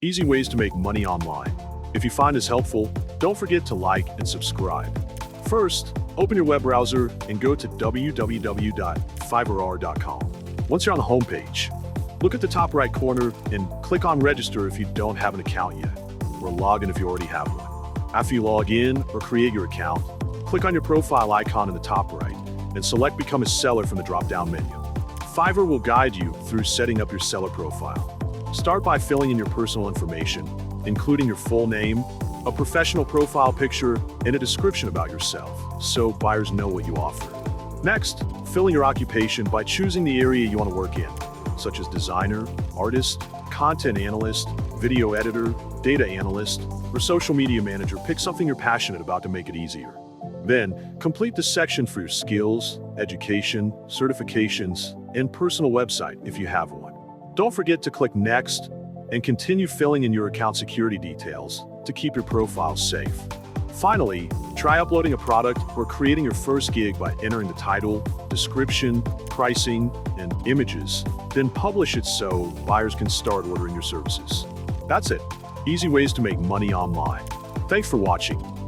Easy ways to make money online. If you find this helpful, don't forget to like and subscribe. First, open your web browser and go to www.𝗕𝗂𝗀𝗀𝘀𝗀.com. Once you're on the homepage, look at the top right corner and click on Register if you don't have an account yet, or log in if you already have one. After you log in or create your account, click on your profile icon in the top right and select Become a Seller from the drop-down menu. Fiverr will guide you through setting up your seller profile. Start by filling in your personal information, including your full name, a professional profile picture, and a description about yourself, so buyers know what you offer. Next, fill in your occupation by choosing the area you want to work in, such as designer, artist, content analyst, video editor, data analyst, or social media manager. Pick something you're passionate about to make it easier. Then, complete the section for your skills, education, certifications, and personal website if you have one. Don't forget to click Next and continue filling in your account security details to keep your profile safe. Finally, try uploading a product or creating your first gig by entering the title, description, pricing, and images. Then publish it so buyers can start ordering your services. That's it. Easy ways to make money online. Thanks for watching.